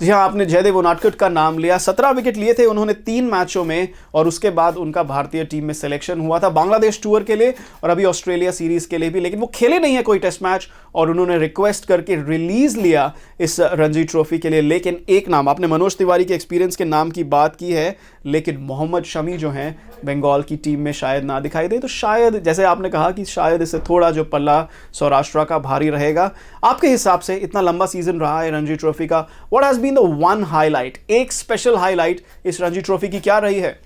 जी हाँ, आपने जयदेव उनाडकट का नाम लिया। 17 विकेट लिए थे उन्होंने 3 मैचों में और उसके बाद उनका भारतीय टीम में सिलेक्शन हुआ था बांग्लादेश टूर के लिए और अभी ऑस्ट्रेलिया सीरीज के लिए भी, लेकिन वो खेले नहीं है कोई टेस्ट मैच और उन्होंने रिक्वेस्ट करके रिलीज लिया इस रणजी ट्रॉफी के लिए। लेकिन एक नाम, आपने मनोज तिवारी के एक्सपीरियंस के नाम की बात की है, लेकिन मोहम्मद शमी जो हैं बंगाल की टीम में शायद ना दिखाई दे, तो शायद जैसे आपने कहा कि शायद इससे थोड़ा जो पल्ला सौराष्ट्र का भारी रहेगा। आपके हिसाब से इतना लंबा सीजन रहा है रणजी ट्रॉफी का, what has been the one highlight, एक स्पेशल हाईलाइट इस रणजी ट्रॉफी की क्या रही है?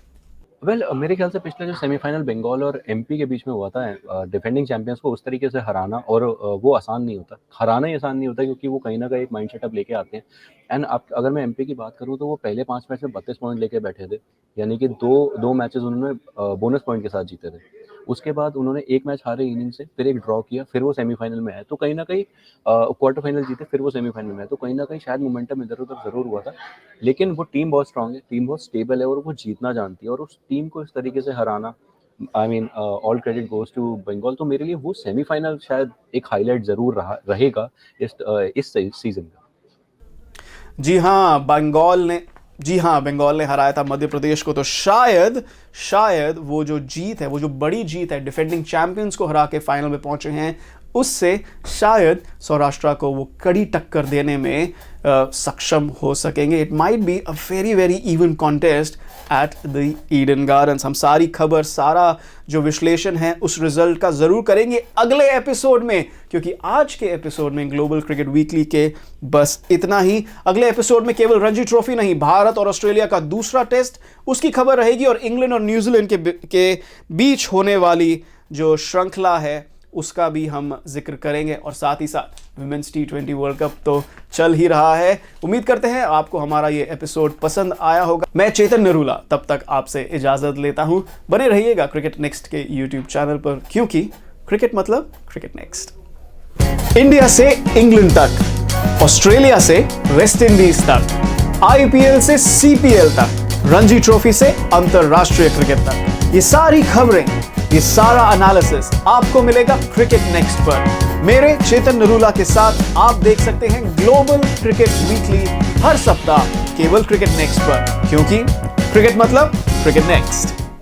मेरे ख्याल से पिछले जो सेमीफाइनल बंगाल और एमपी के बीच में हुआ था, डिफेंडिंग चैंपियंस को उस तरीके से हराना, और वो आसान नहीं होता, हराना ही आसान नहीं होता, क्योंकि वो कहीं ना कहीं एक माइंड सेटअप लेके आते हैं। एंड अब अगर मैं एमपी की बात करूं तो वो पहले 5 मैच में 32 पॉइंट लेके बैठे थे, यानी कि दो मैचेस उन्होंने बोनस पॉइंट के साथ जीते थे। उसके बाद उन्होंने एक मैच हारे इनिंग से, फिर एक ड्रॉ किया, फिर वो सेमीफाइनल में आए, तो कहीं ना कहीं क्वार्टर फाइनल जीते, फिर वो सेमीफाइनल में आए, तो कहीं ना कहीं शायद मोमेंटम इधर उधर जरूर हुआ था। लेकिन वो टीम बहुत स्ट्रांग है, टीम बहुत स्टेबल है और वो जीतना जानती है, और उस टीम को इस तरीके से हराना, I mean all credit goes to Bengal. तो मेरे लिए वो सेमीफाइनल शायद एक हाईलाइट जरूर रहेगा इस सीजन का। जी हाँ, बंगाल ने हराया था मध्य प्रदेश को, तो शायद वो जो जीत है, वो जो बड़ी जीत है, डिफेंडिंग चैंपियंस को हरा के फाइनल में पहुंचे हैं, उससे शायद सौराष्ट्र को वो कड़ी टक्कर देने में सक्षम हो सकेंगे। It might be a very very even contest at the Eden gardens. हम सारी खबर, सारा जो विश्लेषण है उस रिजल्ट का ज़रूर करेंगे अगले एपिसोड में, क्योंकि आज के एपिसोड में ग्लोबल क्रिकेट वीकली के बस इतना ही। अगले एपिसोड में केवल रणजी ट्रॉफी नहीं, भारत और ऑस्ट्रेलिया का दूसरा टेस्ट, उसकी खबर रहेगी, और इंग्लैंड और न्यूजीलैंड के बीच होने वाली जो श्रृंखला है उसका भी हम जिक्र करेंगे, और साथ ही साथ विमेंस T20 वर्ल्ड कप तो चल ही रहा है। उम्मीद करते हैं आपको हमारा ये एपिसोड पसंद आया होगा। मैं चेतन नरूला तब तक आपसे इजाजत लेता हूं। बने रहिएगा क्रिकेट नेक्स्ट के YouTube चैनल पर, क्योंकि क्रिकेट मतलब क्रिकेट नेक्स्ट। इंडिया से इंग्लैंड तक, ऑस्ट्रेलिया से वेस्ट इंडीज तक, IPL से CPL तक, रणजी ट्रॉफी से अंतरराष्ट्रीय क्रिकेट तक, ये सारी खबरें, ये सारा एनालिसिस आपको मिलेगा क्रिकेट नेक्स्ट पर। मेरे चेतन नरूला के साथ आप देख सकते हैं ग्लोबल क्रिकेट वीकली हर सप्ताह केवल क्रिकेट नेक्स्ट पर, क्योंकि क्रिकेट मतलब क्रिकेट नेक्स्ट।